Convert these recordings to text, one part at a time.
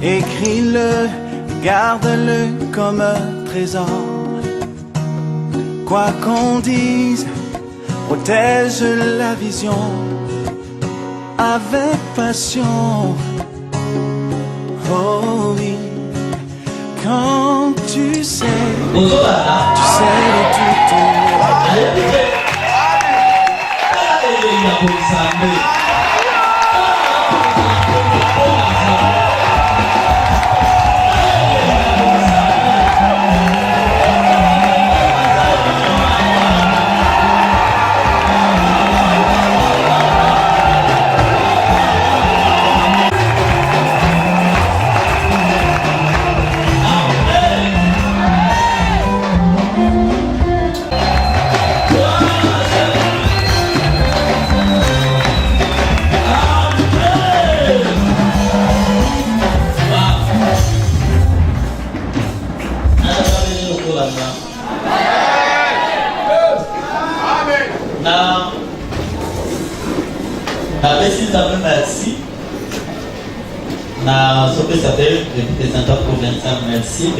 Écris-le, garde-le comme un trésor. Quoi qu'on dise, protège la vision avec passion. Oh oui, quand tu sais de tout merci. Na ce que s'appelle le représentant provincial, merci.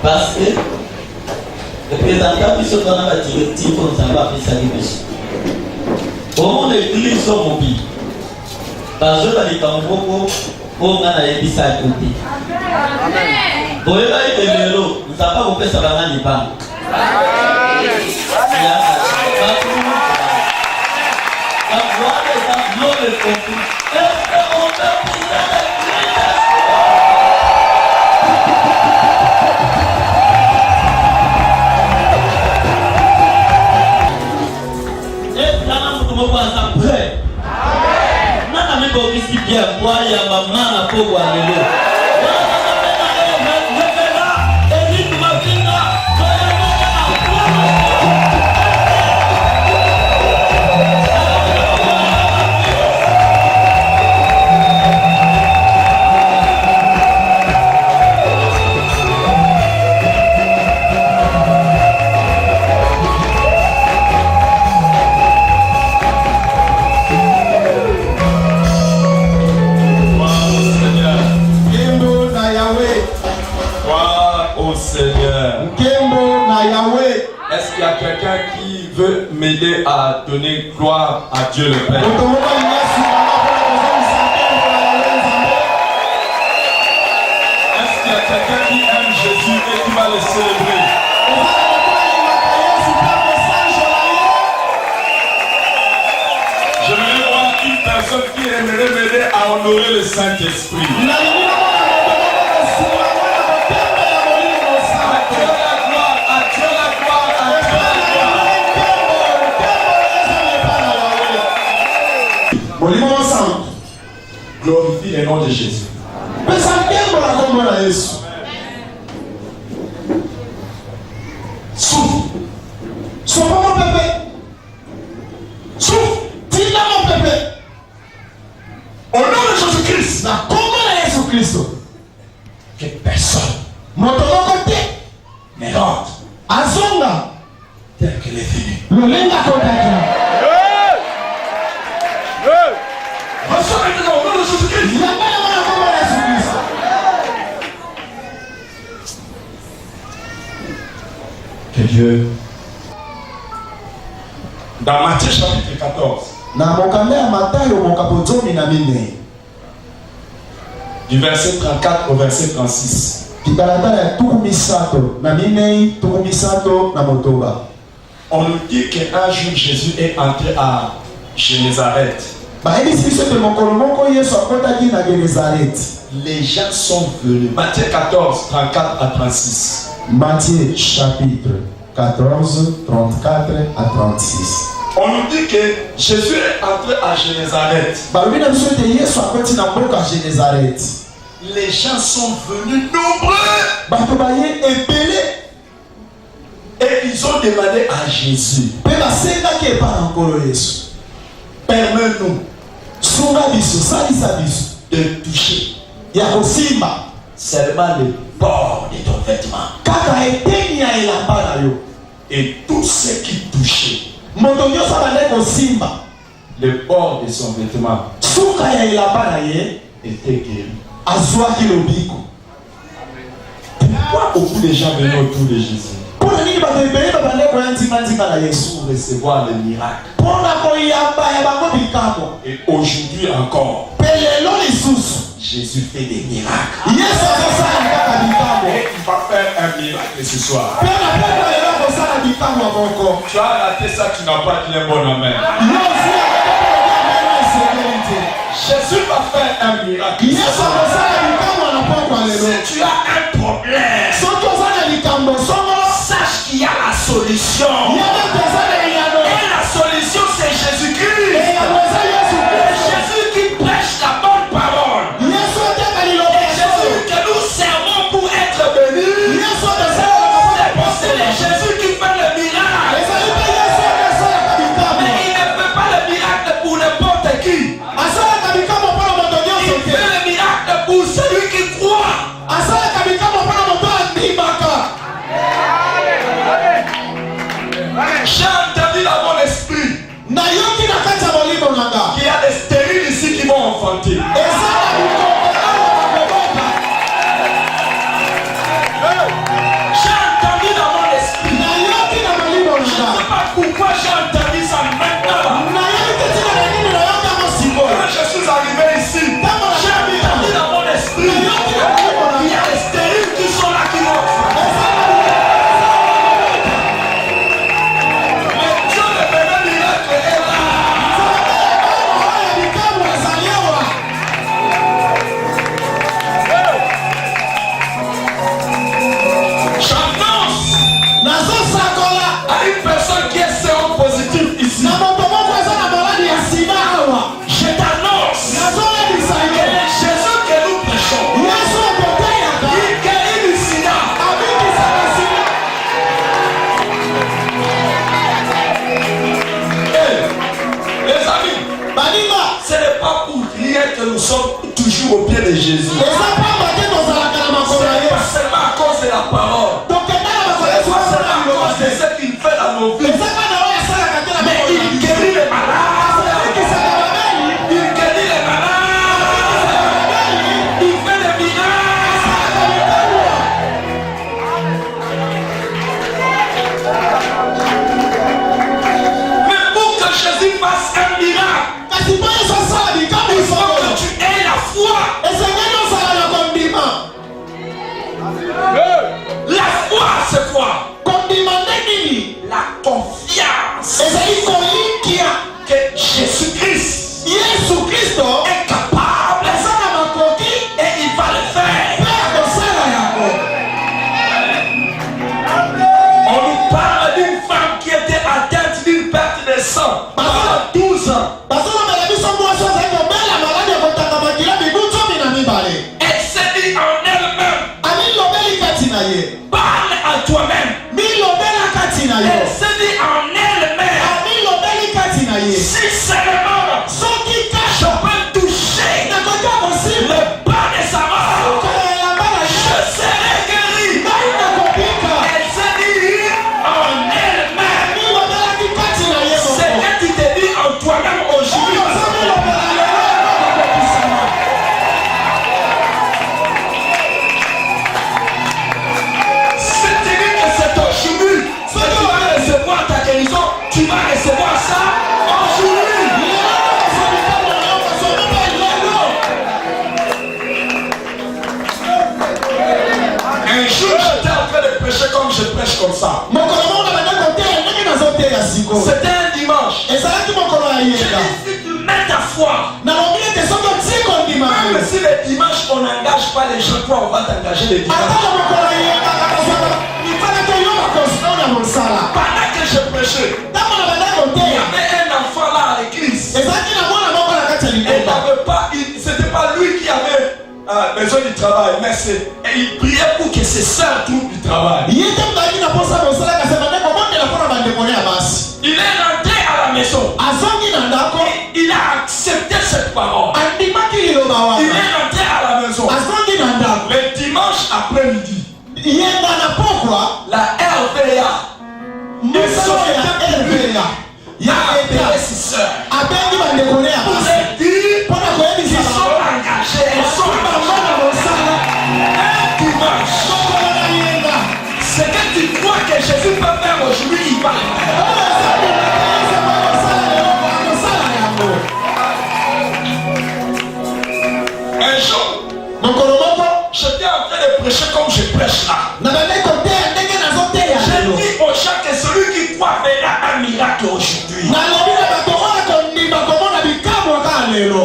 Parce que le représentant puisse donner la directive pour nous avoir fait sa liberté. Comment l'église est mobile? Parce que les tambours, on a les bisous à côté. Pour les bails nous n'avons pas fait ça dans les bancs. Est-ce qu'il y a quelqu'un qui veut m'aider à donner gloire à Dieu le Père? Est-ce qu'il y a quelqu'un qui aime Jésus et qui va le célébrer? J'aimerais voir une personne qui aimerait m'aider à honorer le Saint-Esprit. Glorifie le nom de Jésus. Souffle. Sois pas mon bébé. Souffle. Dis-le mon bébé. Au nom de Jésus-Christ. Que personne ne rentre tel qu'il est venu. Que Dieu, dans Matthieu chapitre 14, du verset 34 au verset 36, on nous dit qu'un jour Jésus est entré à Génézareth. Les gens sont venus. Matthieu 14, 34 à 36. Matthieu chapitre 14, 34 à 36. On nous dit que Jésus est entré à Génézareth. Les gens sont venus nombreux. Et ils ont demandé à Jésus, permets-nous de toucher seulement le bord de ton vêtement. Et tous ceux qui touchaient le bord de son vêtement étaient guéris. azwaki lobiko. Pourquoi beaucoup de gens venaient autour de Jésus? Pour Recevoir le miracle. Et Et aujourd'hui encore, Jésus fait des miracles. Et il va faire un miracle ce soir. Tu as raté ça, tu n'as pas dit un bon amen. Jésus va faire un miracle. Si tu as un problème, sache qu'il y a la solution. Et la solution, c'est Jésus-Christ. Jésus qui prêche la bonne parole. Et Jésus que nous servons pour être bénis. C'est Jésus qui fait le miracle. Mais il ne fait pas le miracle pour n'importe qui. Il fait le miracle pour celui qui croit. J'ai entendu dans mon esprit qu'il y a des stériles ici qui vont enfanter. J'ai entendu dans mon esprit. Je ne sais pas pourquoi j'ai entendu ça maintenant. Quand je suis arrivé ici, j'ai entendu dans mon esprit qu'il y a des stériles qui sont là qui vont enfanter. Nous sommes toujours au pied de Jésus. C'est pas seulement à cause de la parole. C'est pas seulement à cause de ce qu'il fait dans nos vies. Mais il guérit les malades. Il guérit les malades. Il fait des miracles. Mais pour que Jésus fasse un miracle, la foi, c'est quoi? La confiance que Jésus-Christ est capable et il va le faire. On nous parle d'une femme qui était atteinte d'une perte de sang pendant 12 ans. Elle s'est dit en elle-même, parle à toi-même. Elle s'est dit en elle-même, si seulement je peux toucher le bas de sa mort, je serai guéri. Elle s'est dit en elle-même, c'est que tu te dis en toi-même aujourd'hui. Tu vas recevoir ça aujourd'hui. Un jour, j'étais en train de prêcher comme je prêche comme ça. C'était un dimanche. J'ai dit, si tu mets ta foi, même si le dimanche on n'engage pas les gens, toi on va t'engager le dimanche. Pendant que je prêchais, il y avait un enfant là à l'église. Et c'était pas lui qui avait besoin du travail, mais il priait pour que ses sœurs trouvent du travail. Il est rentré à la maison. Il a accepté cette parole. Il est rentré à la maison. Le dimanche après-midi, la RVA il y a appelé ses sœurs pour leur dire qu'ils sont engagés. J'étais en train de prêcher comme je prêche là. J'ai dit aux gens que celui qui croit verra un miracle aujourd'hui.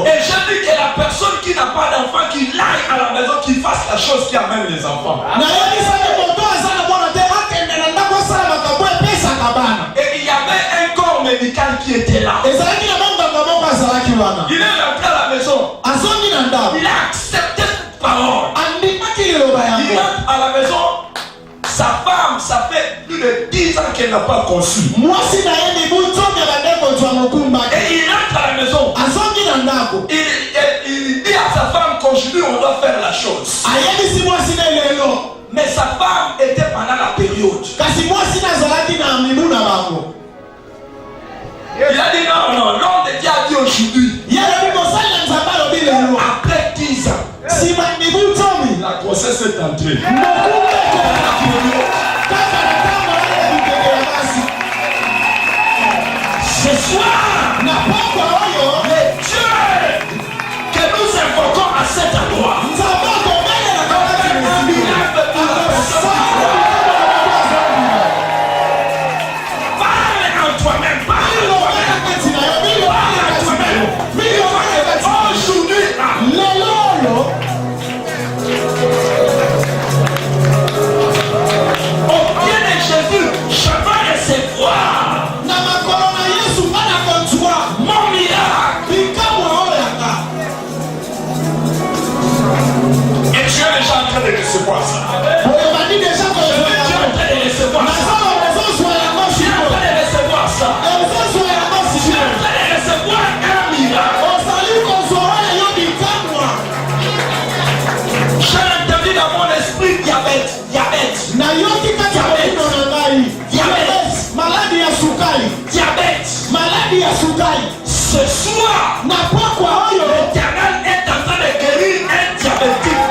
Et j'ai dit que la personne qui n'a pas d'enfant, qui aille à la maison, qui fasse la chose qui amène les enfants. Et il y avait un corps médical qui était là. Il est rentré à la maison. Il a accepté cette parole. Il rentre à la maison. Sa femme, ça fait plus de 10 ans qu'elle n'a pas conçu. Et il rentre à la maison. Il dit à sa femme qu'aujourd'hui on doit faire la chose. Mais sa femme était pendant la période. Il a dit non, l'homme de Dieu a dit aujourd'hui. Après 10 ans, la grossesse est entrée. Ce soir, les dieux que nous invoquons à cet endroit, parle en toi-même, aujourd'hui, au pied de Jésus, je veux recevoir mon miracle. Et tu es déjà en train de recevoir ça. Tu es en train de recevoir ça. Tu es en train de recevoir ça. Tu es en train de recevoir un miracle. J'ai entendu dans mon esprit diabète. Ce soir, l'Éternel est en train de guérir un diabétique.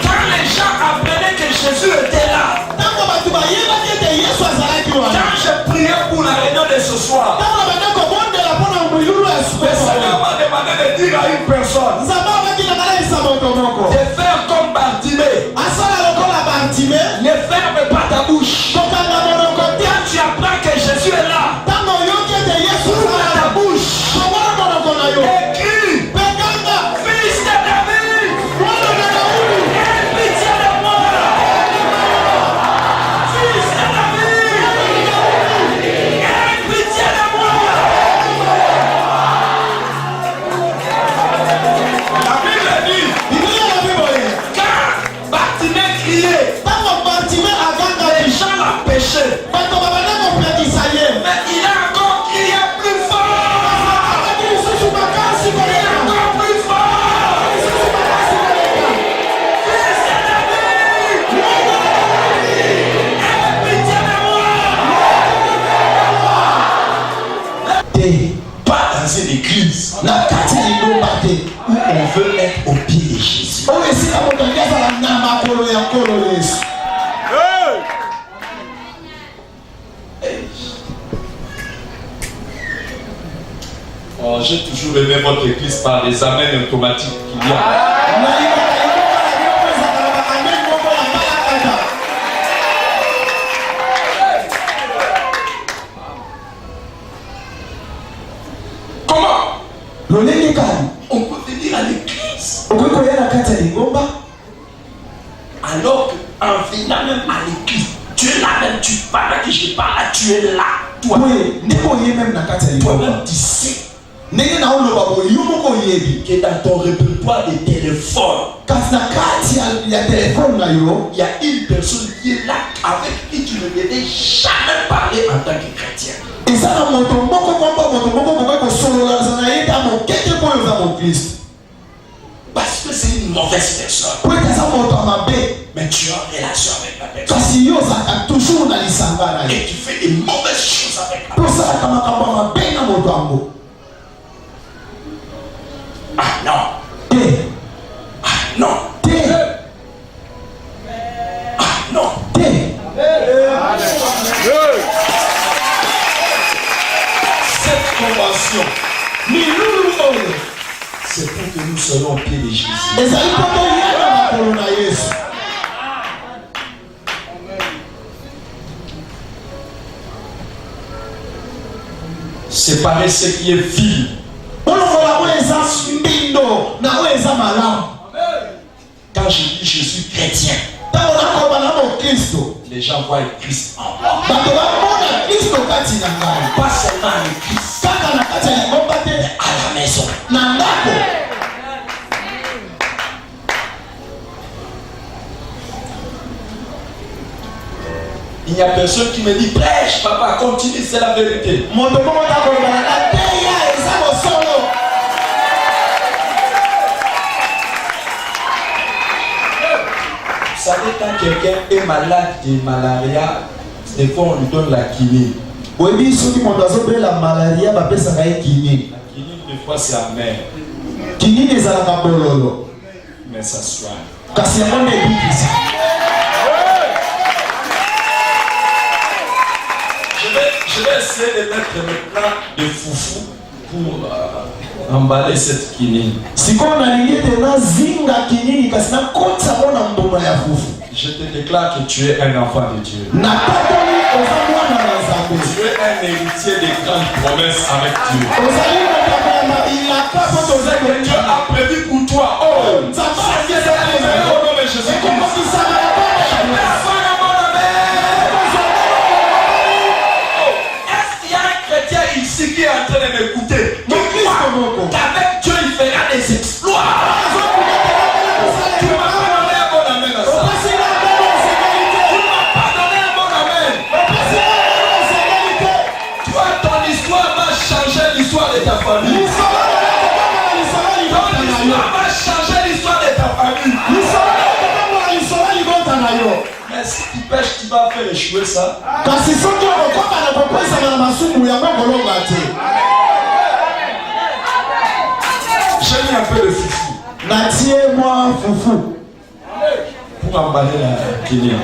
Quand les gens apprenaient que Jésus était là, quand je priais pour la réunion de ce soir, le Seigneur m'a demandé de dire à une personne de faire comme Bartimée. Ne ferme pas ta bouche. Quand tu apprends que Jésus est là, ouvre ta bouche et crie, Fils de David, aie pitié de moi. Fils de David, aie pitié de moi. La Bible dit, quand Bartimée criait, les gens l'empêchaient. Mais il a encore crié plus fort. Il a encore plus fort. Fils de David, aie pitié de moi. Pas dans une église où on veut être au pied de Jésus. Oh, j'ai toujours aimé votre église par les amens automatiques qu'il y a. Comment? On peut venir à l'église alors qu'en venant même à l'église, tu es là même, tu parles que je parle, tu es là. Toi-même tu sais que dans ton répertoire de téléphone, il y a une personne qui est là avec qui tu ne devais jamais parler en tant que chrétien. Parce que c'est une mauvaise personne. Mais tu es en relation avec la personne. Et tu fais des mauvaises choses avec la personne. Ah non. Ah non. Séparer ce qui est vil. Quand je dis je suis chrétien, les gens voient Christ en moi. Pas seulement le Christ, mais à la maison. Il n'y a personne qui me dit prêche, papa, continue, c'est la vérité. Vous savez, quand quelqu'un est malade de malaria, des fois on lui donne la quinine. La quinine, des fois, c'est amer. Mais ça soigne. Je vais essayer de mettre maintenant de foufou pour emballer cette quinine. Je te déclare que tu es un enfant de Dieu. Tu es un héritier des grandes promesses avec Dieu. Ce que Dieu a prévu pour toi. Oh, qui est en train de m'écouter, qu'avec Dieu il fera des exploits. Tu ne m'as pas donné un bon amen à ça. Tu ne m'as pas donné un bon amen. Toi, ton histoire va changer l'histoire de ta famille. Ton histoire va changer l'histoire de ta famille. Mais si tu pêches, tu vas faire échouer ça. J'ai mis un peu de foufou. Pour emballer la quinine.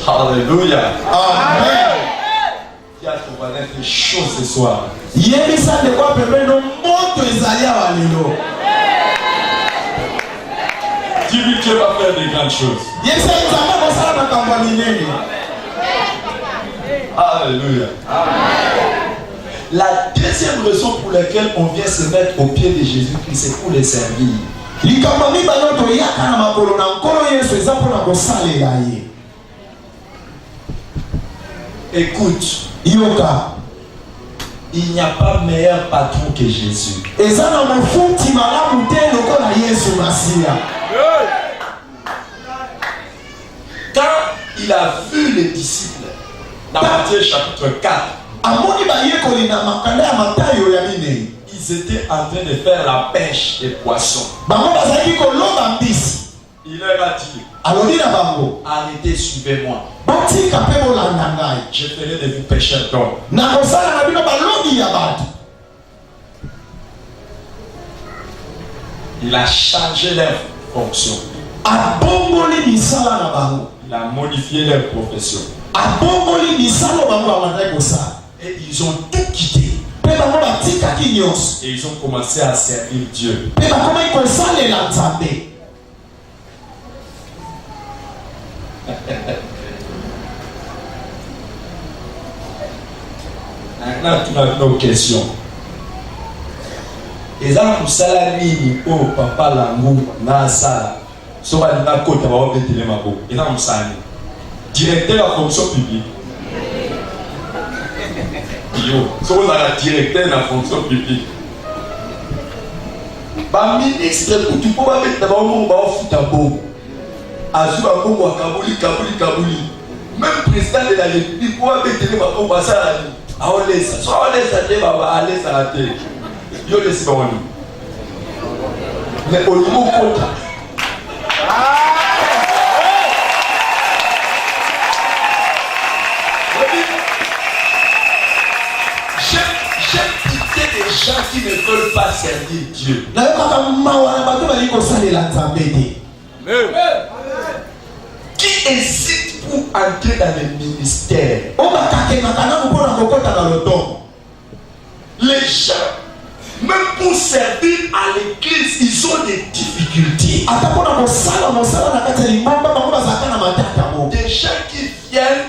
Alléluia. Amen. Il y a ton voisin fait chaud ce soir. Dis-lui que Dieu va faire des grandes choses. Alléluia. La deuxième raison pour laquelle on vient se mettre au pied de Jésus-Christ, c'est pour les servir. Écoute, Yoka, il n'y a pas meilleur patron que Jésus. Quand il a vu les disciples dans Matthieu chapitre 4, ils étaient en train de faire la pêche des poissons. Il leur a dit, arrêtez, suivez-moi. Je ferai de vous pêcheurs d'hommes. Il a changé leur fonction. Il a modifié leur profession. Et ils ont tout quitté. Et ils ont commencé à servir Dieu. Maintenant, tu as nos questions. Et ça, nous salariés, oh, papa, l'amour, na sala, so va na côté, va voir ventiler ma peau. Et là, on s'en directeur de la fonction publique. Yo, so on a la directeur de la fonction publique. Bah, ministre, tu peux pas mettre d'abord mon bas au foot à beau. Azou à beau, à Kabouli. Même président de la République, pour mettre ma peau, à ça. Ah, on laisse ça. Soit on laisse ça, on laisse ça à la télé. Yo laisse pas on. Mais au niveau contre. J'aime quitter des gens qui ne veulent pas servir Dieu. Qui hésite pour entrer dans le ministère. Les gens, même pour servir à l'église, ils ont des difficultés. Des gens qui viennent,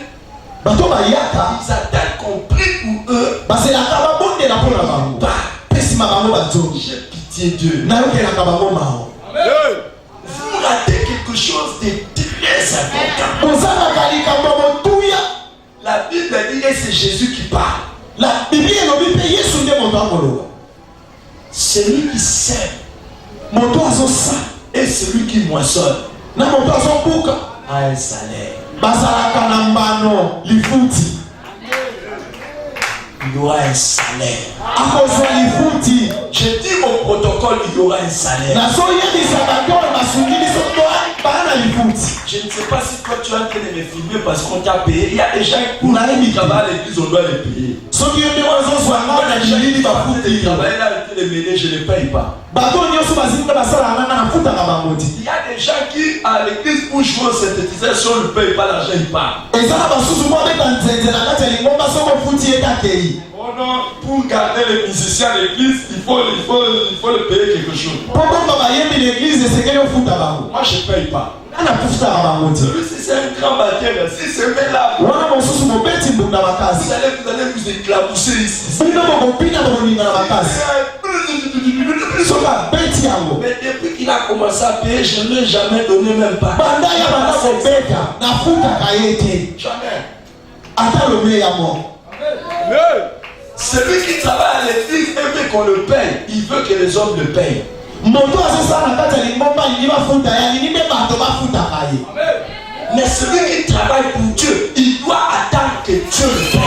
ils attendent qu'on prie pour eux. J'ai pitié d'eux. Vous ratez quelque chose de très important. La Bible dit que c'est Jésus qui parle. Celui qui sème et celui qui moissonne a un salaire. Il y aura un salaire. Je dis au protocole, il y aura un salaire. Je ne sais pas si toi tu es en train de me filmer parce qu'on t'a payé. Il y a des gens qui travaillent à l'église, on doit les payer. Je ne les paye pas. Il y a des gens qui à l'église pour jouer au synthétiseur, si on ne paye pas l'argent, ils partent. Pour garder les musiciens à l'église, il faut le payer quelque chose. Moi je ne paye pas. Celui-ci c'est un grand batteur, si c'est là, vous allez vous éclabousser ici. Mais depuis qu'il a commencé à payer, je ne lui ai jamais donné même pas. Jamais. Celui qui travaille à l'église et veut qu'on le paye, il veut que les hommes le payent. Mais celui qui travaille pour Dieu, il doit attendre que Dieu le paye.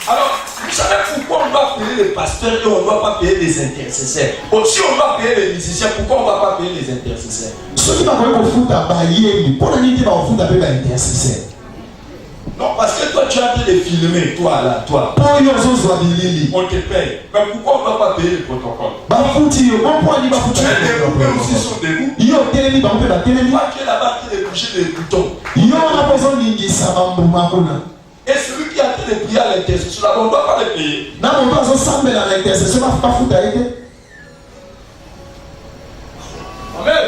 Alors, vous savez pourquoi on doit payer les pasteurs et on ne doit pas payer les intercesseurs? Aussi, on doit payer les musiciens, pourquoi on ne va pas payer les intercesseurs? Non, parce que toi tu as envie de filmer, toi là, toi. On te paye. Mais pourquoi on ne va pas payer le protocole? Tu es debout, eux aussi sont debout. Toi tu es là-bas qui est bouger les boutons. Et celui qui a envie de prier à l'intercession, là, on ne doit pas le payer. Amen.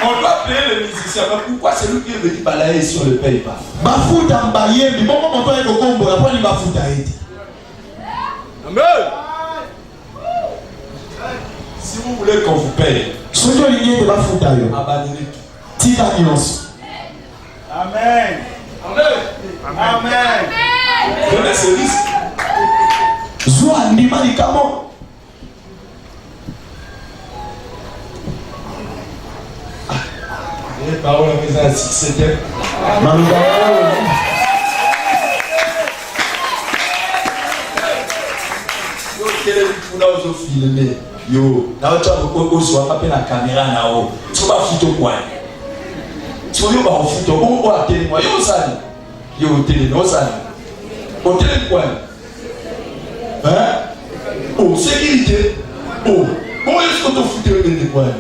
On doit payer les musiciens, mais pourquoi celui qui est venu balayer si on ne le paye pas? Amen. Si vous voulez qu'on vous paye, abandonnez tout. Amen. Amen. Amen. Prenez ce risque. Les paroles à mes ainsi, c'était. Yo, quel est le poulet aux filmés? Yo, là où tu as beaucoup sur la caméra là-haut, tu vas foutre quoi? Tu vas foutre quoi? On va téléphone. Yo, ça. Yo, téléphone, ça. Au téléphone. Hein? Oh, sécurité. Oh, comment est-ce que tu fous le téléphone?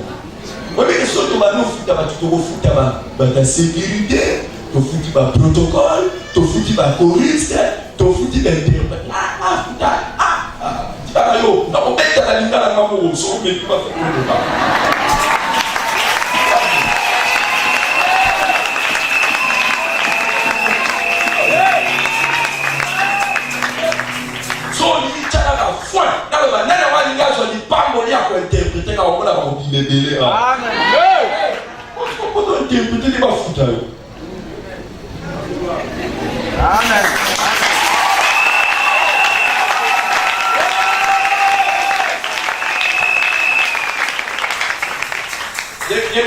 Oui, mais si tu vas nous foutre, tu vas la sécurité, tu vas foutre le protocole, tu vas foutre le choriste, tu vas foutre l'interprète. Tu vas yo, on va mettre la ligne à la main, on va faire le protocole. Amen.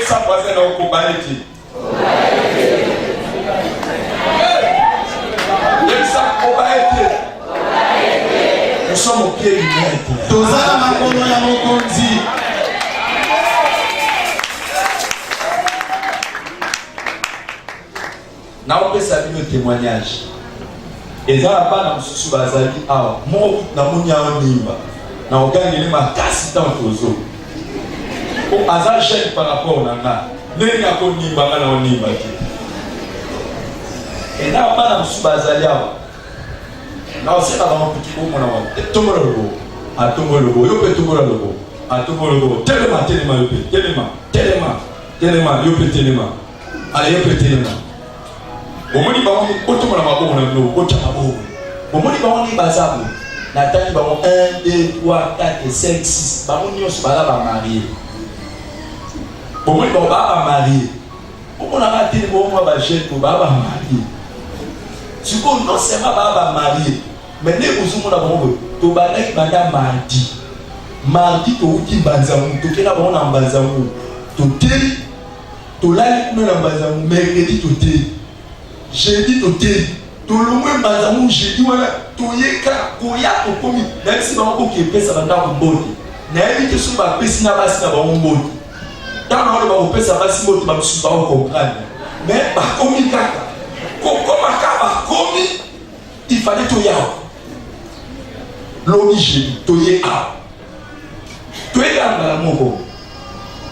Ça passe dans le combat. Nous sommes au pied du maître. Nous avons fait le témoignage. Et dans la bande, nous sommes basés à moi, nous avons na ogangeli makasi tant tozo o aza jeune par rapport na nga ndenge akonimba nga na onimba te et na bana mosusu bazali awa na oseka bango puki bomona wa tombola lobo atombola lobo yo mpe tombola lobo atombola lobo telema telema yo mpe telema telema telema yo mpe telema ala yo mpe telema omoni bango otombola mabongo na bino otya mabongo omoni bango ni bazabo nataki bango 1 2 3 4 5 6 bango nyonso baza bamarie omoni bango baa bamarie omonaka teli bomwa bajeune to baa bamarie sikoyo non seulement baa bamarie mais nde ozomona bango tobandaki banda mardi touti mbanzangu tokenda bango na mbanzangu toteli tolali kuna na mbanzangu mercredi toteli jeudi toteli tolongwe mbanzangu jeudi wana toyeka koya tokomi nayebisi bango koki epesa bandako mbote nayebi te soki bapesi na basi na bango mbote ntango na wana bakopesa basi mbote bamosusu bakokomprendre mais bakomi kaka kokoma kaka bakomi ifale toyawa lobi jeudi toye awa toyeka mbala moko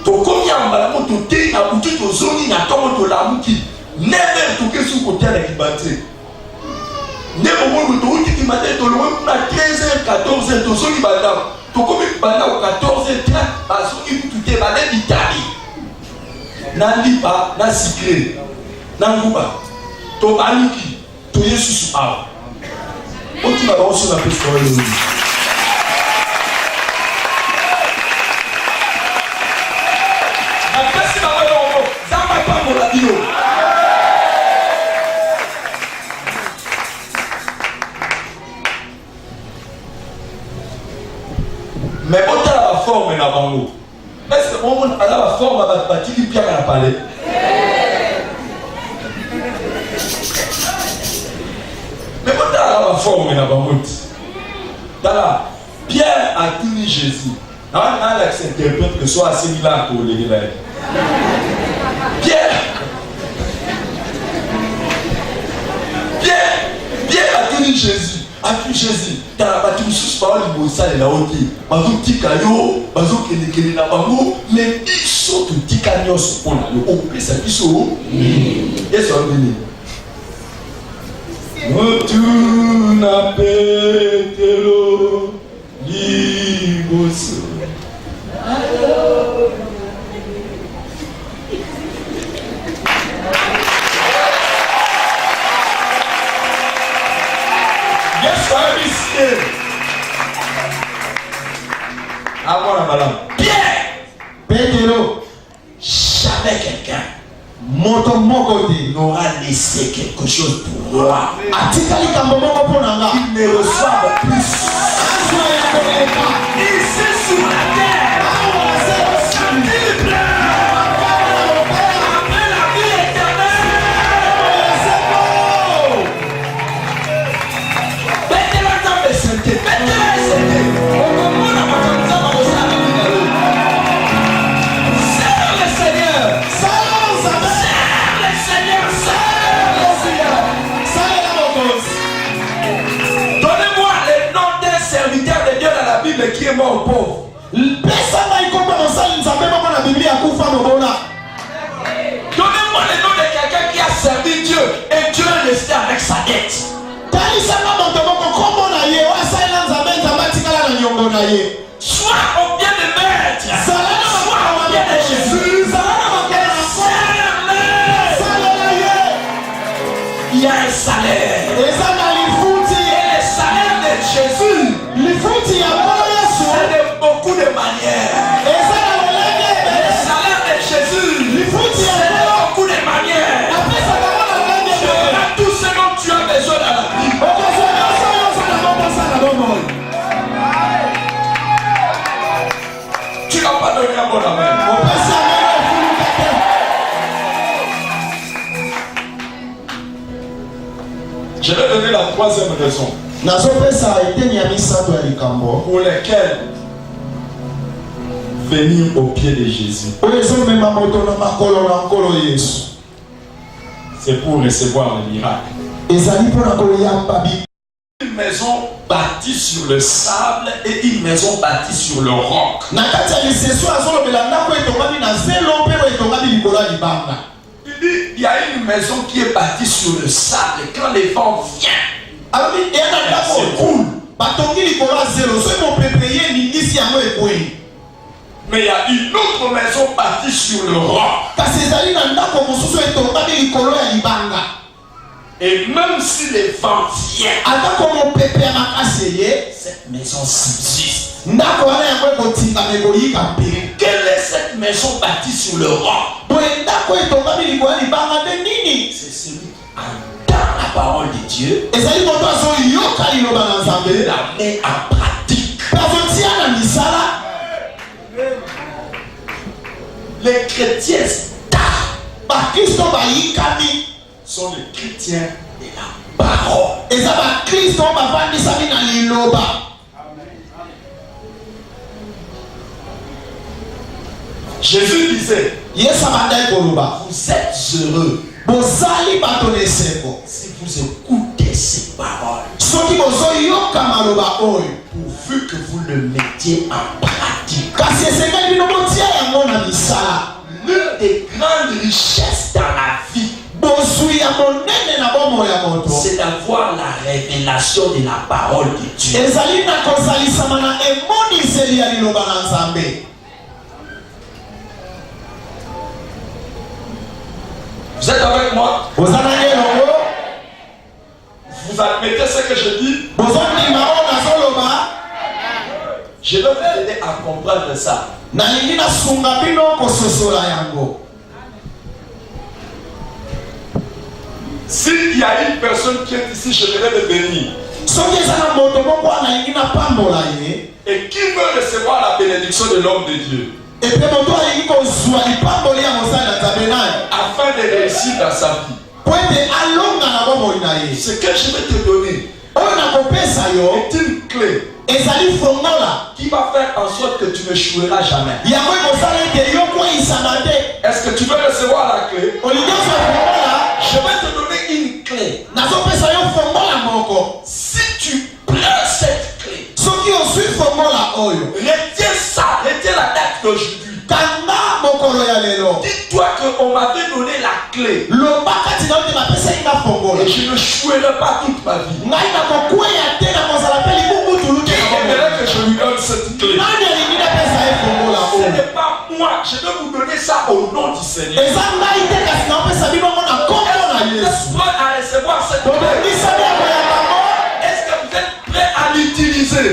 tokomi ya mbala moko totei na butu tozongi na ntongo tolamuki neve tokesu kotia na kibate nde bomongo touti kibate tolongwe kuna 13h 14h tozongi bandako tokomi bandako 14h30 bazongi butu te bale bitali na lipa na sikre na nguba tobaluki toye susu awa otima bango so na peso oyo mais botala baforme na bango est-ce que on a la forme batili piaka na palais mais botala la forme na bango tala Pierre a tuni Jésus na Alex interprète que soit assez là pour les gars Pierre a tuni Jésus après Jésus, dans la bâtisse sous parole de Bossa et la haute, bazo tikayo, bazo kenekene na bango, mais ils sont tout tikanyo sur on a le haut plus à biso. Yes or no? Retourne à Petero, liboso. Pierre, Pétero, jamais quelqu'un n'aura laissé quelque chose pour moi. Il me reçoit plus. Ici sur la terre, après la vie éternelle. Pétero est un bessenté. Pétero est senté. Qui est mort pauvre. Donnez-moi le nom de quelqu'un qui a servi Dieu et Dieu est resté avec sa dette. Soit au bien de maître, soit au bien de Jésus. Il y a un salaire. Et le salaire de Jésus, c'est de beaucoup de manières. Le salaire de Jésus, c'est de beaucoup de manières. Tu auras tout ce dont tu as besoin dans la vie. Tu n'as pas donné un bon amen. Je vais donner la troisième raison pour laquelle venir au pied de Jésus, c'est pour recevoir le miracle. Une maison bâtie sur le sable et une maison bâtie sur le roc. Il dit, il y a une maison qui est bâtie sur le sable et quand les vents viennent, c'est cool. Mais il y a une autre maison bâtie sur le roc. Et même si les vents viennent, cette maison subsiste. Quelle est cette maison bâtie sur le roc? C'est celui qui entend la parole de Dieu et la met en pratique. Les chrétiens sont les chrétiens de la parole. Jésus disait, vous êtes heureux si vous écoutez ces paroles, pourvu que vous le mettiez en pratique. L'une des grandes richesses dans la vie, c'est d'avoir la révélation de la parole de Dieu. Vous êtes avec moi? Vous admettez ce que je dis? Je vais vous aider à comprendre ça. S'il y a une personne qui est ici, je vais le bénir. Et qui veut recevoir la bénédiction de l'homme de Dieu, afin de réussir dans sa vie, ce que je vais te donner est une clé qui va faire en sorte que tu ne échoueras jamais. Est-ce que tu veux recevoir la clé? Je vais te donner une clé. Si tu prends cette clé, retiens ça, retiens la date d'aujourd'hui. Dis-toi qu'on m'avait donné la clé et je ne jouerai pas toute ma vie. J'aimerais que je lui donne cette clé. Ce n'est pas moi, je vais vous donner ça au nom du Seigneur. Est-ce que vous êtes prêts à recevoir cette clé? Est-ce que vous êtes prêts à l'utiliser?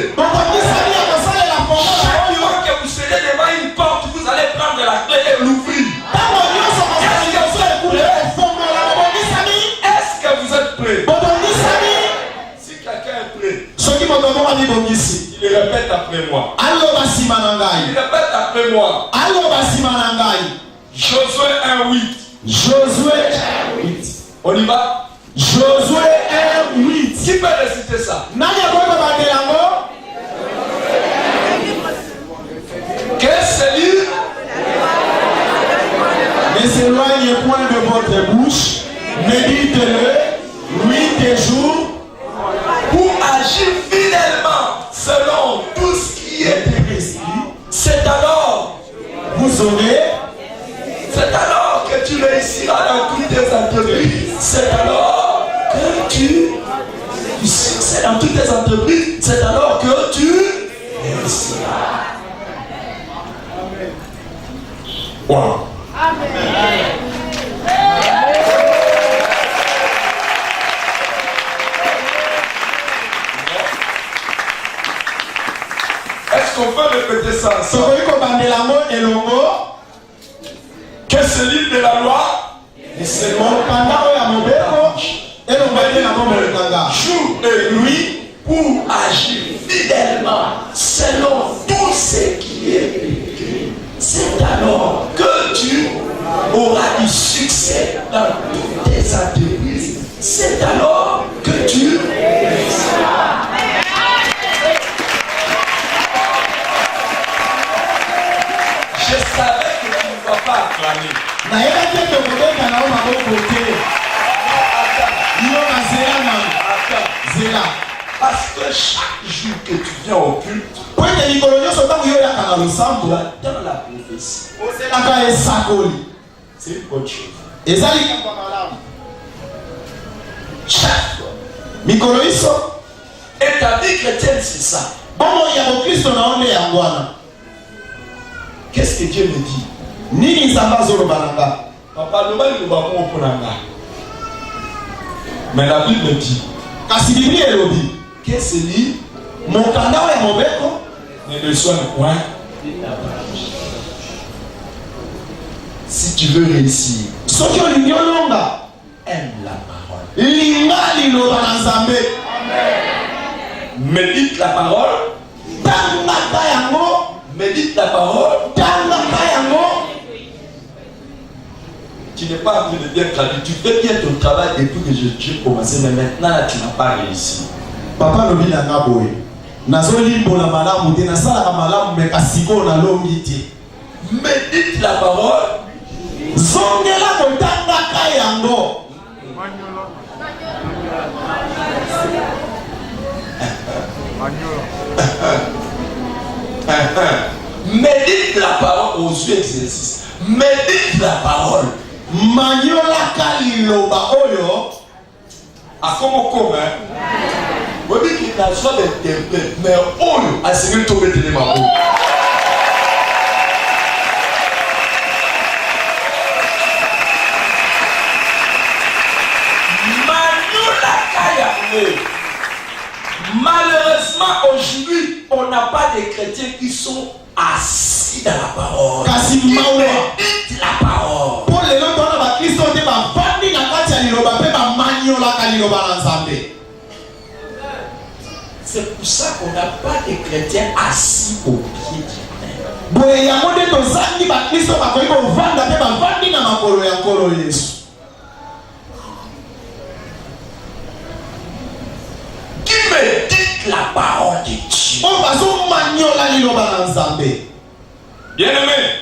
Chaque fois que vous serez devant une porte, vous allez prendre la clé et l'ouvrir. Est-ce que vous êtes prêts? Si quelqu'un est prêt, il répète après moi. Il répète après moi. Josué 1:8. Josué 1:8. On y va? Josué 1:8. Qui peut réciter ça? Que celui ne s'éloigne point de votre bouche, méditez-le nuit et jour pour agir fidèlement selon tout ce qui est écrit. C'est alors que tu réussiras dans toutes tes entreprises. C'est alors que tu succèdes dans toutes tes entreprises. C'est alors que tu réussiras. Wow. Amen. Est-ce qu'on peut répéter ça ensemble? Que ce livre de la loi jour et nuit pour agir fidèlement selon tout ce qui est écrit. C'est alors que tu auras du succès dans toutes tes entreprises. C'est alors que tu réussiras. Je savais que tu ne vas pas acclamer. Parce que chaque jour que tu viens au culte, Pour que les coloniaux soient dans le sang, dans la prophétie, c'est une bonne chose. et ça, Chaque fois. Mikoloiso, Et ta vie chrétienne, c'est ça. Bomo ya Christo na onde ya ngwana. Qu'est-ce que Dieu me dit? Nini nzamba zolo bananga. Papa, nous allons nous battre pour l'anga. Mais la Bible me dit Kasi Biblia elobi, que celui mokanda ya mobeko ne le soigne point. Si tu veux réussir, soki olingi olonga, aime la parole. linga liloba na Nzambe. Médite la parole. Tangaka yango, Médite la parole. tangaka yango. Tu n'es pas en train de bien traduire. Tu fais bien ton travail depuis que j'ai commencé, mais maintenant là, tu n'as pas réussi. Papa lobi na ngaboye. Nazolimbola malamu te nasalaka malamu me kasiko na longi te. Médite la parole. Zongela kotangaka yango. Médite la parole aux yeux exercices. Médite la parole. Manyola kaliloba oyo. À comme hein? Vous dites qu'il n'a pas d'interprète, mais on a signé tout le téléphone. Malheureusement, aujourd'hui, on n'a pas de chrétiens qui sont assis dans la parole. Kasi Qui mawa. méditent la parole. Pour les gens qui ont Christo te ba fandi na kati ya liloba pe ba manyola kaliloba na Nzambe. C'est pour ça qu'on n'a pas de chrétiens assis au pied du Père. Boye yango nde tozangi ba Kristo bakoki kovanda pe bavandi na makolo ya nkolo Yesu. Qui médite la parole de Dieu. Oyo bazomanyola liloba na Nzambe. Bien-aimé,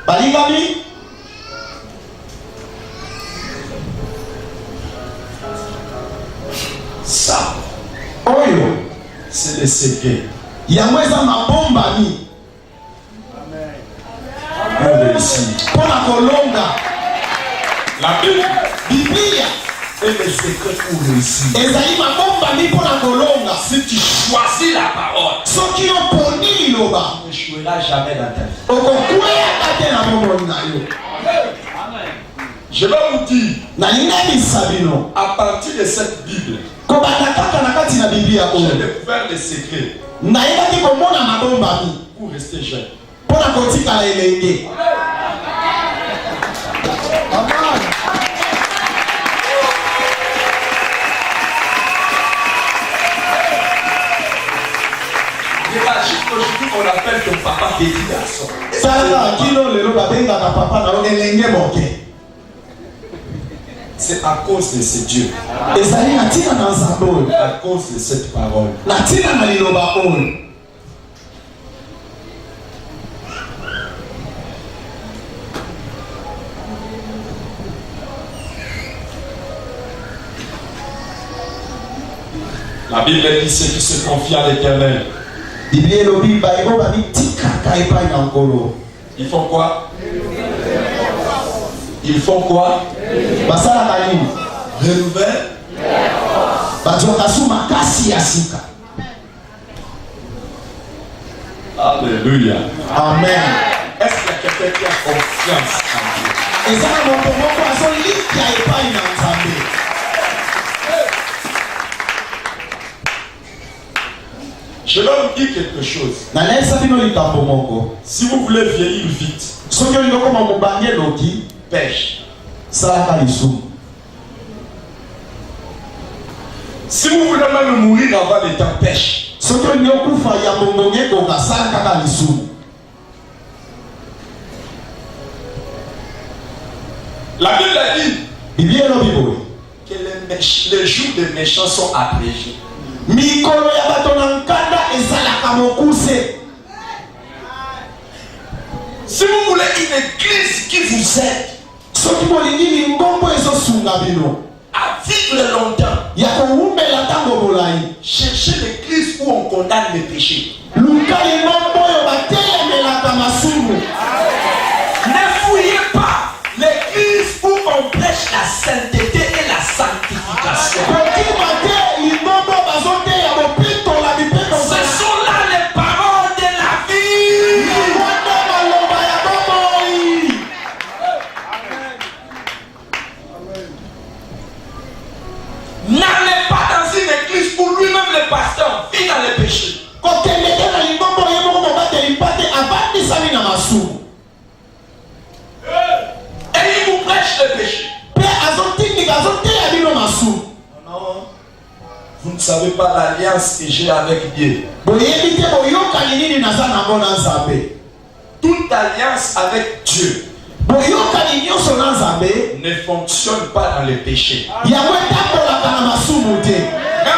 Balingami, ça, oyo c'est le secret. yango eza mabombami Pour réussir. mpona kolonga. La Bible Biblia est le secret pour réussir. ezali mabombami mpona kolonga. Si tu choisis la parole, Soki oponi liloba, tu n'échoueras jamais dans ta vie. okokweyaka te na bomoi na yo. Je vais vous dire, nalingabisa bino à partir de cette Bible, kobanda kaka na kati na Biblia j'ai oyo découvert le secret nayebaki komona mabombami pour rester jeune. mpona kotikala elenge. Imagine qu'aujourd'hui on appelle ton papa petit garçon. Salaka kino lelo babengaka papa na yo elenge moke. C'est à cause de ce Dieu, Ezali na ntina na Nzambe oyo, à cause de cette parole. na ntina na liloba oyo. La Bible dit ceux qui se confient à l'Éternel, Biblia elobi bayo babitikaka epai na nkolo. ils font quoi? Ils font quoi? Basalaka nini? Renouvelle. Bazwaka su makasi ya sika. Alléluia. Amen. Est-ce qu'il y a quelqu'un qui a confiance en Dieu? Eza na moto moko azolikia epai na Nzambe. Je vais vous dire quelque chose. Nalesa bino likambo moko. Si vous voulez vieillir vite, Soki olingi okoma mobange loki, pêche. salaka lisumu. Si vous voulez même mourir avant le temps, pêche. Soki olingi okufa ya mongonge ekoka, sala kaka lisumu. La Bible a dit Biblia elobi boye. que les jours des méchants sont abrégés. Mikolo ya bato na nkanda ezalaka mokuse. Si vous voulez une église qui vous aide, Soki bolingi lingombo ezosunga bino, à vivre longtemps. Cherchez l'église où on condamne les péchés. Ne fouillez pas l'église où on prêche la sainteté et la sanctification. Ce sont là les paroles de la vie. N'allez pas dans une église où lui-même le pasteur vit dans les péchés. Et il vous prêche le péché. Non, vous ne savez pas l'alliance que j'ai avec Dieu. Toute alliance avec Dieu ne fonctionne pas dans le péché. Même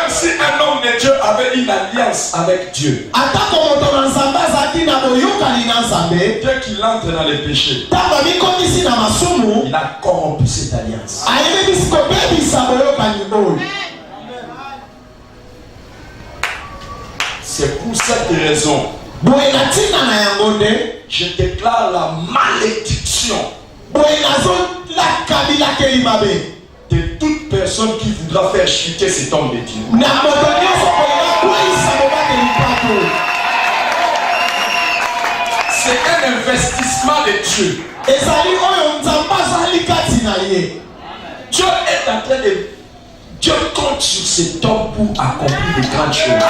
si un homme de Dieu avait une alliance avec Dieu, dès qu'il entre dans le péché, il a corrompu cette alliance. C'est pour cette raison je déclare la malédiction de toute personne qui voudra faire chuter cet homme de Dieu. C'est un investissement de Dieu. Dieu est en train de... Dieu compte sur cet homme pour accomplir de grandes choses.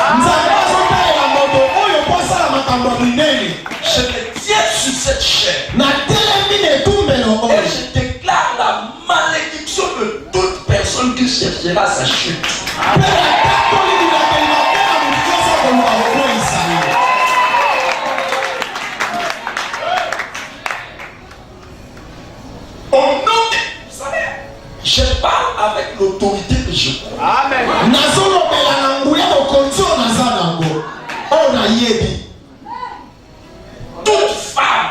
Je me tiens sur cette chaîne et je déclare la malédiction de toute personne qui cherchera sa chute. Au nom de... Vous savez, je parle avec l'autorité que je crois. Amen. Toute femme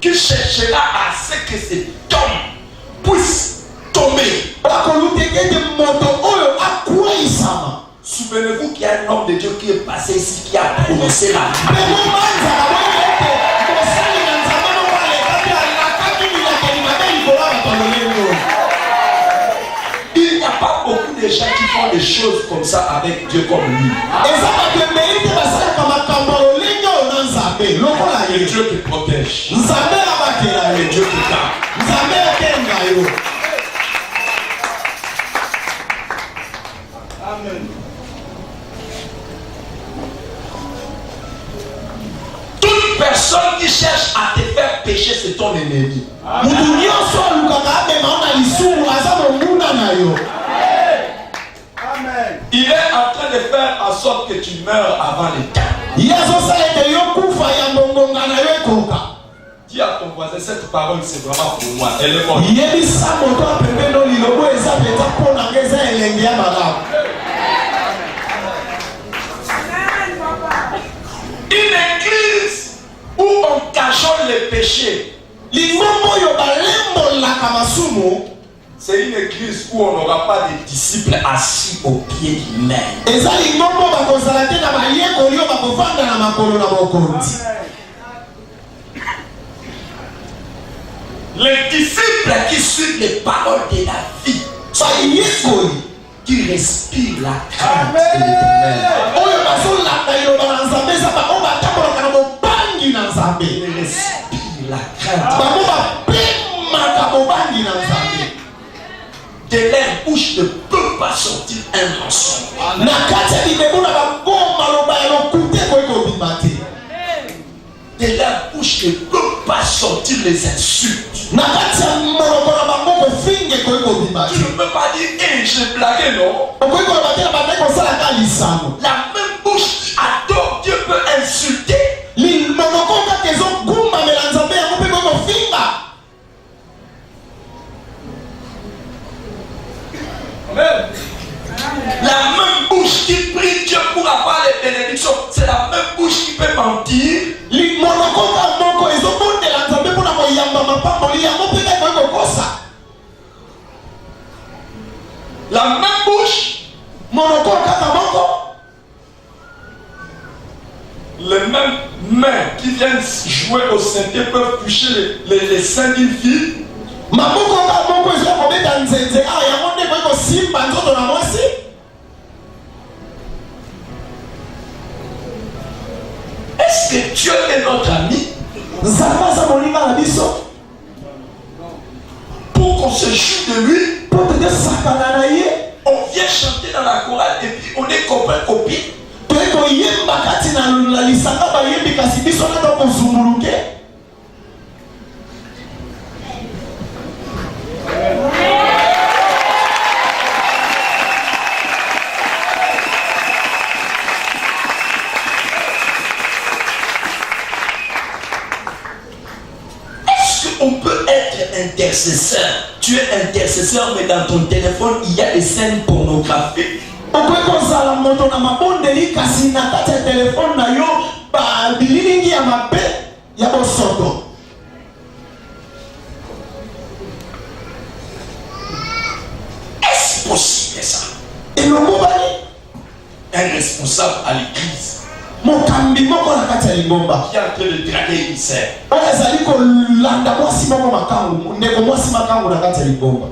qui cherchera à ce que cet homme puisse tomber. Souvenez-vous qu'il y a un homme de Dieu qui est passé ici, qui a prononcé la vie. Il n'y a pas beaucoup de gens qui font des choses comme ça avec Dieu comme lui. Et Dieu te protège. Et Dieu te garde. Amen. Toute personne qui cherche à te faire pécher, c'est ton ennemi. Il est en train de faire en sorte que tu meurs avant le temps. Dis à ton voisin, cette parole c'est vraiment pour moi. Elle est bonne. Une église où on cachonne les péchés, c'est une église où on n'aura pas de disciples assis au pied du maître. Les disciples qui suivent les paroles de la vie, qui respirent la crainte de l'Éternel. Ils respirent la crainte. De leur bouche ne peut pas sortir un mensonge. De leur bouche ne peut pas sortir les insultes. Tu ne peux pas dire, hey, je blaguais, non? La même bouche qui adore Dieu peut insulter. La même bouche qui prie Dieu pour avoir les bénédictions, c'est la même bouche qui peut mentir. La même bouche. monoko kaka moko. Les mêmes mains qui viennent jouer au synthé peuvent toucher les seins d'une fille. Maboko ka moko ezwa kobeta nzenze a yango nde koyi kosimba nzoto na mwasi. Est-ce que Dieu est notre ami? Nzambe aza moninga na biso. Pour qu'on se joue de lui, Po tete sakana na ye. on vient chanter dans la chorale et puis on est copain-copine. Toye koyemba kati na lisanga bayembi kasi biso na tokozunguluke. On peut être intercesseur. Tu es intercesseur, mais dans ton téléphone, il y a des scènes pornographiques. Okwe kozala moto na mabondeli kasi na kati ya telefone na yo ba bililingi ya mabe ya bosoto. Est-ce possible ça? Elongo bani Un responsable à l'église mokambi moko na kati ya lingomba qui est en train de draguer une sœur. oyo ezali kolanda mwasi moko makangu ndeko mwasi makangu na kati ya lingomba.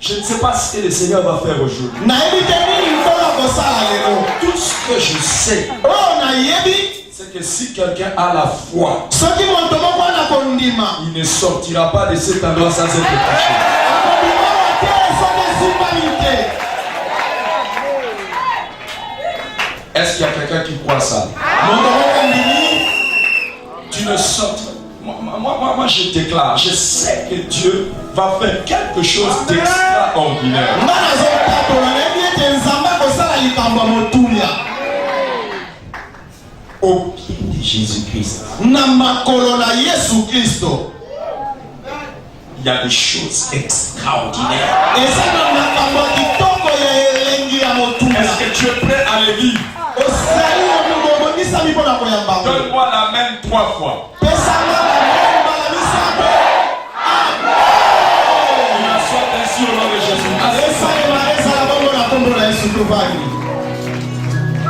Je ne sais pas ce que le Seigneur va faire aujourd'hui. nayebi te nini mpona kosala lelo. Tout ce que je sais, oyo nayebi c'est que si quelqu'un a la foi, soki moto moko ana kondima il ne sortira pas de cet endroit sans être touché. akondima te soki esimbami te. Est-ce qu'il y a quelqu'un qui croit ça? moto moko ndimi Tu ne sortes. Moi, je déclare, je sais que Dieu va faire quelque chose d'extraordinaire. nga nazotatola nayebi ete nzambe akosala likambo ya motulia Au pied de Jésus-Christ, na makolo na Yesu Kristo. il y a des choses extraordinaires. eza na makambo ya kitoko ya elengi ya motulia. Est-ce que tu es prêt à les vivre? osali obongisami mpo na koyamba ngo. Donne-moi la main 3 fois. pesanga mbala misato. Il en soit ainsi au nom de Jésus. esalema ezala bongo na kombo na Yesu tovandi.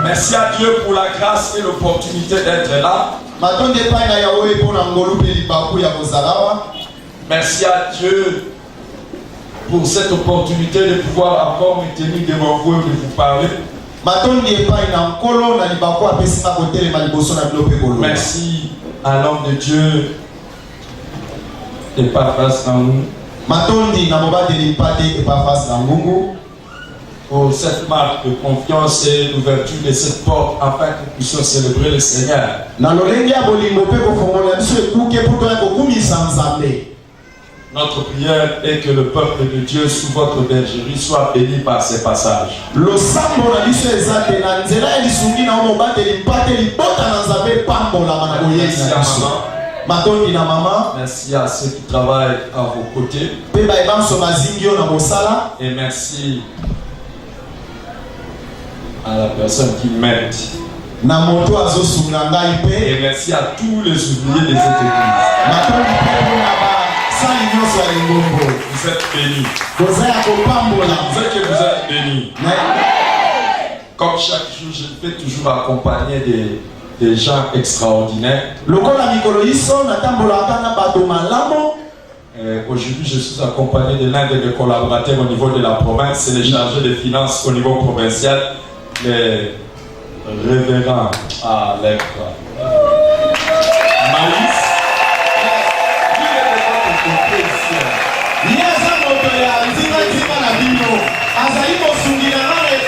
Merci à Dieu pour la grâce et l'opportunité d'être là. matondi epai na yawe mpo na ngolu mpe libaku ya kozala awa. Merci à Dieu pour cette opportunité de pouvoir encore me tenir devant vous et de vous parler. matondi epai na nkolo na libaku apesinga kotelema liboso na bino mpe koloba. Merci à l'homme de Dieu et pas face en nous matondi na mobateli mpate epafasi na ngungu pour cette marque de confiance et l'ouverture de cette porte afin que nous puissions célébrer le Seigneur. na lolenge ya bolingo mpe kofongola biso ekuke mpo toya kokumisa nzambe. Notre prière est que le peuple de Dieu sous votre bergerie soit béni par ces passages. losambo na biso eza te na nzela ya lisungi na o mobateli mpate libota na nzambe epambolama na boyei Merci na à biso. maman. matondi na mama Merci à ceux qui travaillent à vos côtés. mpe bayebanso bazingi yo na mosala. Et merci à la personne qui m'aide. na moto azosunga ngai mpe. Et merci à tous les ouvriers de cette église. matondi mpe mpona basali nyonso ya lingombo. Vous êtes bénis. koza ya kopambola. Je sais que vous êtes bénis. Na- Comme chaque jour, je fais toujours accompagner des gens extraordinaires. lokola mikolo iso natambolaka na bato malamu. Aujourd'hui, je suis accompagné de l'un de mes collaborateurs au niveau de la province, c'est le chargé des finances au niveau provincial, le révérend à l'Ecre. Malice. ye aza moto ya nzinga na bino azali kosungi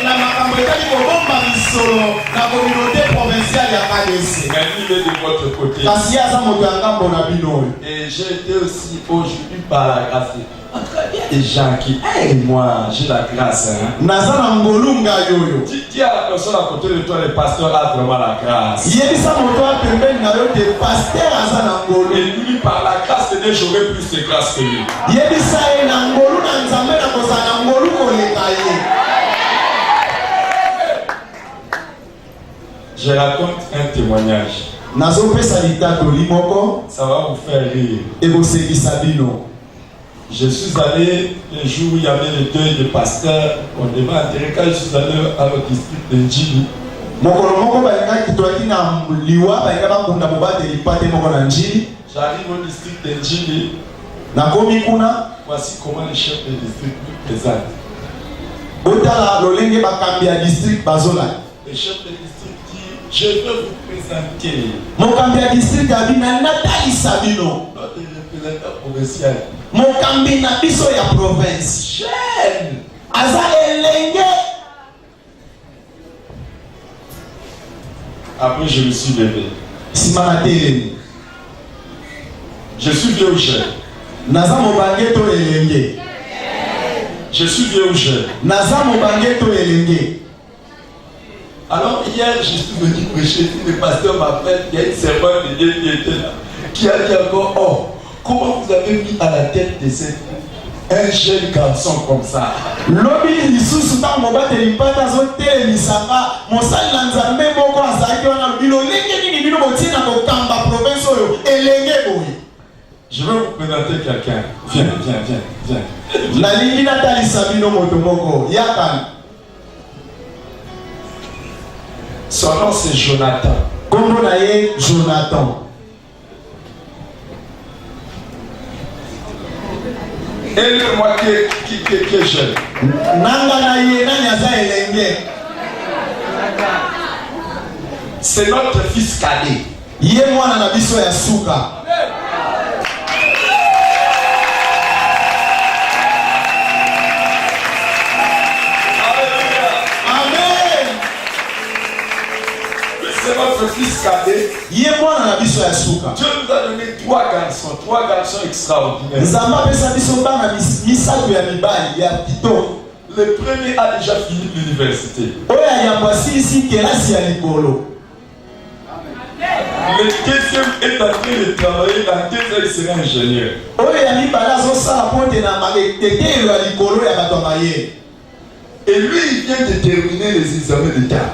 na makambo etali kobomba misolo na communauté provinciale ya kadese. Mais lui, il est de votre côté. kasi ye aza moto ya ngambo na bino oyo. Et j'ai été aussi aujourd'hui par la grâce. En tout cas, il y a des gens qui, hey, moi, j'ai la grâce. Hein. naza na ngolunga yoyo. Dis à la personne à côté de toi, le pasteur a vraiment la grâce. yebisa moto ya pembeni na yo te paster aza na ngolu. Et lui, par la grâce de Dieu, j'aurai plus de grâce que lui. yebisa ye na ngolu na nzambe na kozala na ngolu koleka ye. Je raconte un témoignage. nazopesa litatoli moko Ça va vous faire rire. ekosekisa bino. Je suis allé un jour où il y avait le deuil de pasteur. On m'a enterré quand je suis allé au district de Njili. J'arrive au district de Njili. Voici comment le chef de district me présente. Le chef de district dit, je veux vous présenter notre représentant provincial. Jeune. Après, je me suis levé. Je suis vieux ou jeune? Je suis vieux ou jeune? Alors hier, je suis venu prêcher, le pasteur m'appelle, il y a une servante de Dieu qui était là, qui a dit encore, oh, comment vous avez mis à la tête de un jeune garçon comme ça? Je vais vous présenter quelqu'un. Viens. Son nom c'est Jonathan. Et le moi qui est jeune. C'est notre fils cadet. C'est votre fils cadet. Dieu nous a donné trois garçons extraordinaires. Le premier a déjà fini l'université. Le deuxième est en train de travailler, dans 2 ans il sera ingénieur. Et lui, il vient de terminer les examens d'État.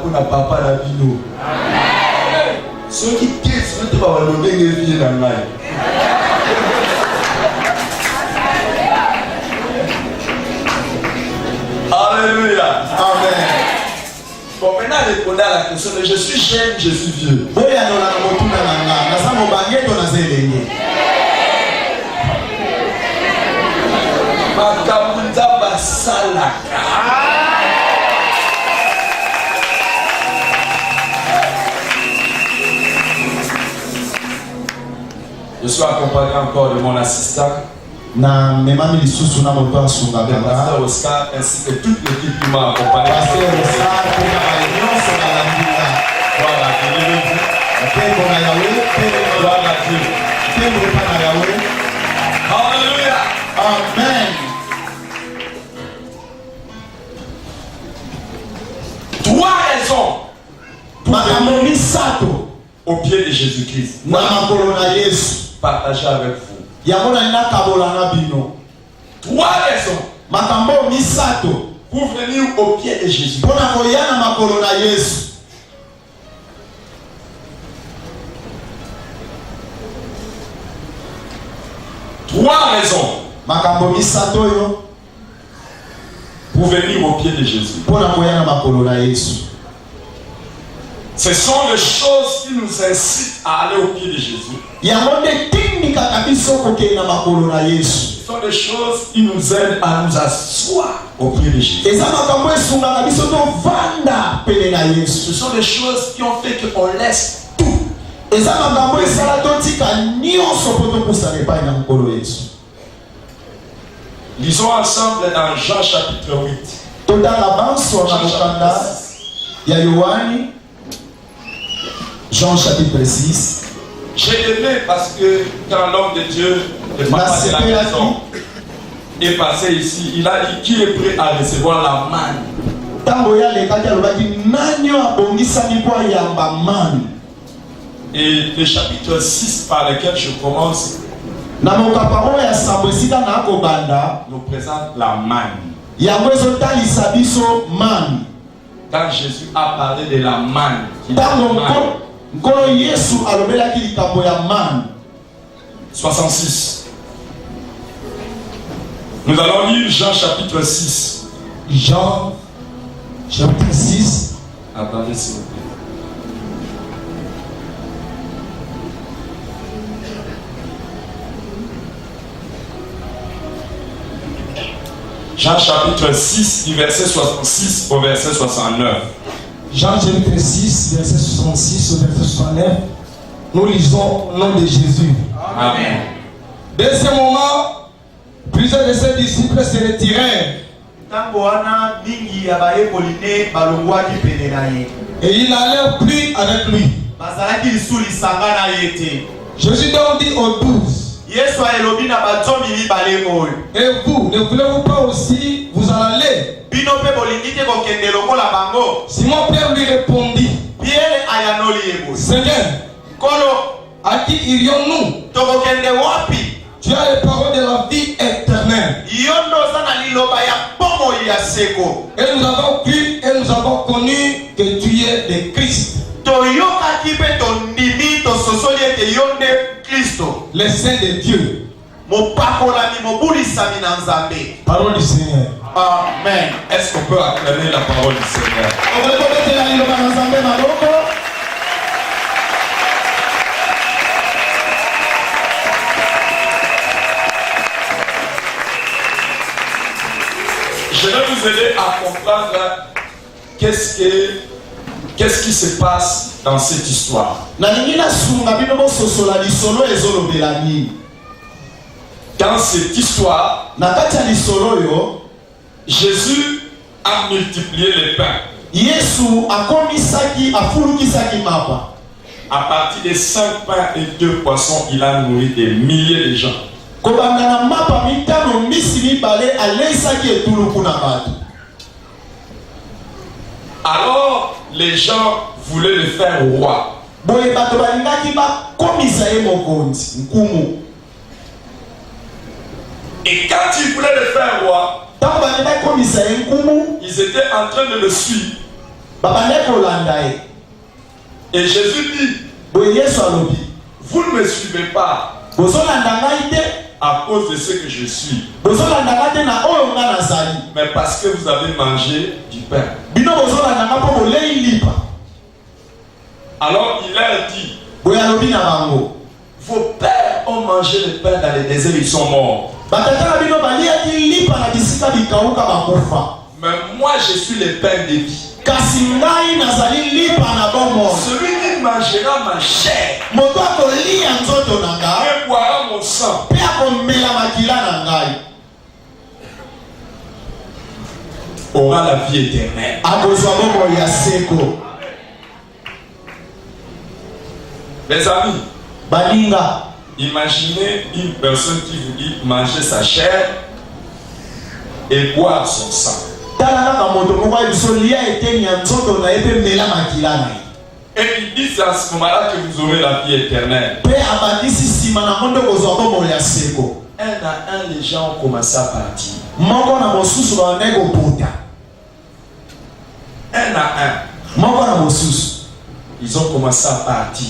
Pour la papa la bino. Ceux qui quittent, ne pas donner les filles dans la life. Alléluia. Amen. Bon, maintenant, répondez à la question. Je suis jeune, je suis vieux. Makabuta basalaka. Je suis accompagné encore de mon assistant, le pasteur Oscar, ainsi que toute l'équipe qui m'a accompagné. Alléluia. Amen. Trois raisons au pied de Jésus-Christ. Partager avec vous. 3 raisons pour venir au pied de Jésus. 3 raisons pour venir au pied de Jésus. Ce sont les choses qui nous incitent à aller au pied de Jésus. Ce sont des choses qui nous aident à nous asseoir au pied de Jésus. Ce sont des choses qui ont fait qu'on laisse tout. Lisons ensemble dans Jean chapitre 8. totala banso na mokanda ya Yohani, Jean chapitre 6. J'ai aimé parce que quand l'homme de Dieu est passé la maison, est passé ici, il a dit qui est prêt à recevoir la manne. Et le chapitre 6 par lequel je commence nous présente la manne. Quand Jésus a parlé de la manne, 66. Nous allons lire Jean chapitre 6. Jean chapitre 6. Attendez s'il vous plaît. Jean chapitre 6 du verset 66 au verset 69. Jean chapitre 6 verset 66 au verset 69. Nous lisons au nom de Jésus. Amen. Dès ce moment, plusieurs de ses disciples se retirèrent. Et ils n'allèrent plus avec lui. Jésus donc dit aux 12. Et vous, ne voulez-vous pas aussi vous en aller? Simon Pierre lui répondit, Seigneur, à qui irions-nous? Tu as les paroles de la vie éternelle. Et nous avons cru et nous avons connu que tu es le Christ, le Saint de Dieu. Parole du Seigneur. Amen. Est-ce qu'on peut acclamer la parole du Seigneur? Je vais vous aider à comprendre qu'est-ce qui se passe dans cette histoire. Dans cette histoire, Jésus a multiplié les pains. À partir de 5 pains et 2 poissons, il a nourri des milliers de gens. Alors les gens voulaient le faire roi. Et quand ils voulaient le faire roi, ils étaient en train de le suivre. Et Jésus dit, vous ne me suivez pas à cause de ce que je suis, mais parce que vous avez mangé du pain. Alors il leur dit, vos pères ont mangé le pain dans le désert, ils sont morts. Mais moi je suis le pain de vie. Celui qui mangera ma chair et boira mon sang aura la vie éternelle. Mes amis, imaginez une personne qui vous dit manger sa chair et boire son sang. Et il dit c'est à ce moment-là que vous aurez la vie éternelle. Un à un, les gens ont commencé à partir. Un à un, ils ont commencé à partir.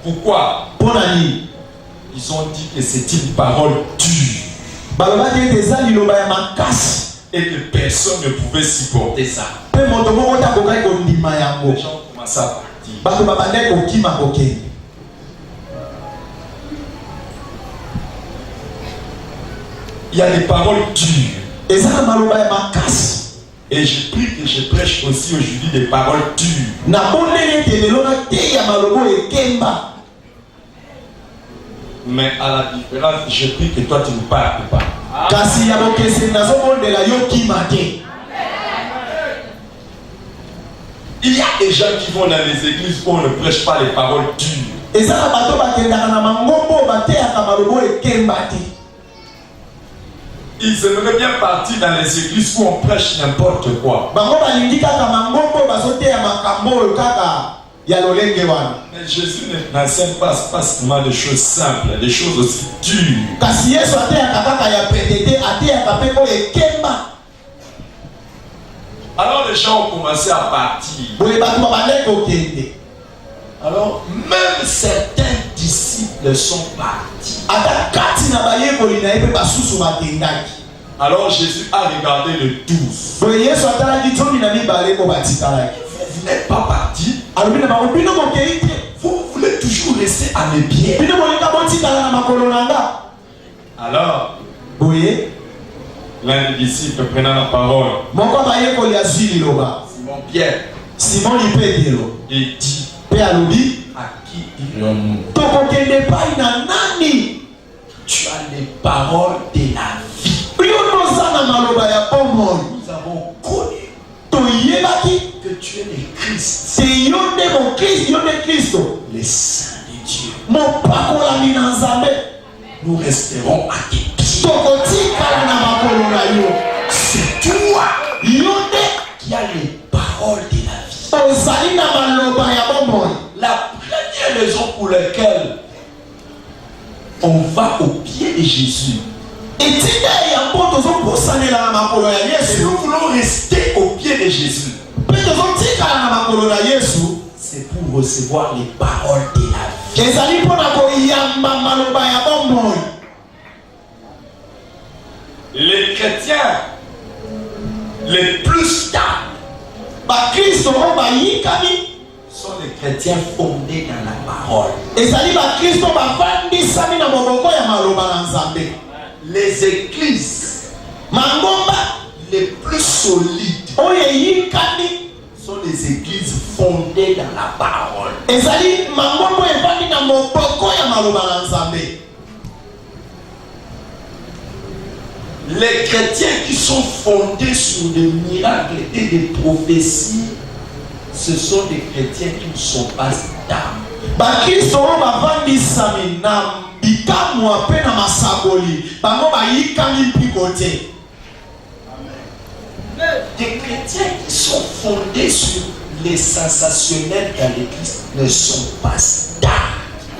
Pourquoi? Ils ont dit que c'est une parole dure et que personne ne pouvait supporter ça. Les gens ont commencé à partir. Il y a des paroles dures. Et je prie que je prêche aussi aujourd'hui des paroles dures. Mais à la différence, je prie que toi tu ne parles pas. kasi ya bokese nazomondela yo kima te. Il y a des gens qui vont dans les églises où on ne prêche pas les paroles dures. Et ça, bato bakendaka na mangombo bateyaka malobo ekemba te. Ils aimeraient bien partir dans les églises où on prêche n'importe quoi. Bango balingi kaka mangombo bazoteya makambo oyo kaka ya lolenge wana. Mais Jésus n'enseigne pas seulement des choses simples, des choses aussi dures. Kasi Yesu ateyaka kaka ya pete te, ateyaka pe oyo ekemba. Alors les gens ont commencé à partir. Boye bato babandaki kokende. Alors même certains disciples sont partis. Ata kati na bayekoli na ye pe basusu bakendaki. Alors Jésus a regardé les 12. Boye Yesu atalaki zomi na mibale ko batikalaki. Vous n'êtes pas partis. Alors bino bango bino bokei te. Vous voulez toujours rester à mes pieds. Bino bolinga botikala na makolo na nga. Alors Boye l'un des disciples prenant la parole, moko bayekoli azwi liloba. Simon Pierre, Simon Petero et dit, pe alobi à qui irons-nous? tokokende epai na nani? Tu as les paroles de la vie. Yo noza na maloba ya bomoi. Nous avons connu Toyebaki que tu es le Christ, te yo nde mokristo, yo nde Kristo, le Saint de Dieu. mopakolami na Nzambe. Nous resterons à tes pieds. Tokotikala na makolo na yo. C'est toi Yo nde qui as les paroles de la vie. ozali na maloba ya bomoi. La première raison pour laquelle on va au pied de Jésus, Etinda ya mpo tozopusanela na makolo ya et Yesu. nous voulons rester au pied de Jésus, Mpe tozotikala na makolo na Yesu. c'est pour recevoir les paroles de la vie. Ezali mpona koyamba maloba ya bomoi. Les chrétiens les plus stables Bakristo oyo bayikami sont les chrétiens fondés dans la parole. ezali bakristo bafandisami na moboko ya maloba na Nzambe. Les églises Mangomba les plus solides oyo eyikami sont les églises fondées dans la parole. ezali mangomba oyo efandi na moboko ya maloba na Nzambe. Les chrétiens qui sont fondés sur des miracles et des prophéties, ce sont des chrétiens qui ne sont pas stables. Bakristo oyo bafandisami na bikamwa mpe na masakoli bango bayikami mpiko te. Des chrétiens qui sont fondés sur les sensationnels dans l'église ne sont pas stables.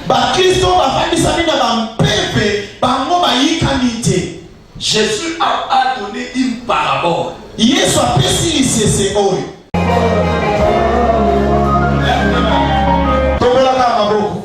Bakristo oyo bafandisami na bampepe bango bayikami te. Jésus a donné une parabole. Yesu apesi lisese oyo. Tobolaka maboko.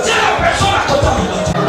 Tiens la personne à côté de toi.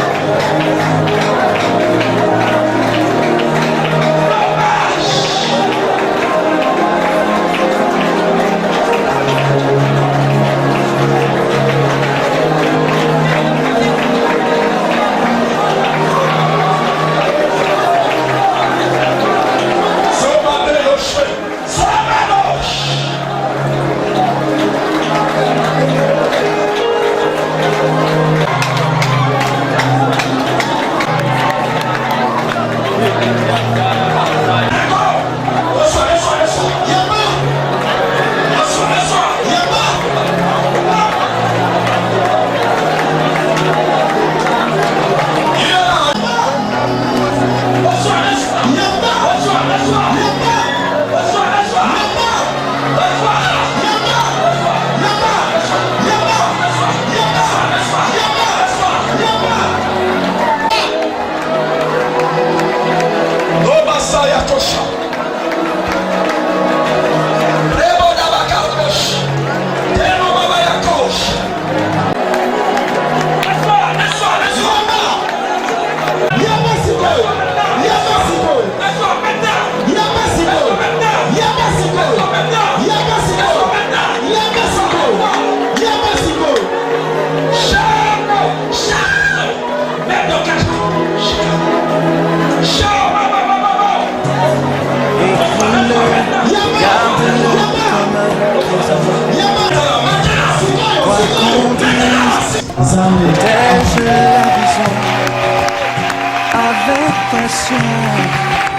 Protège la vision avec passion.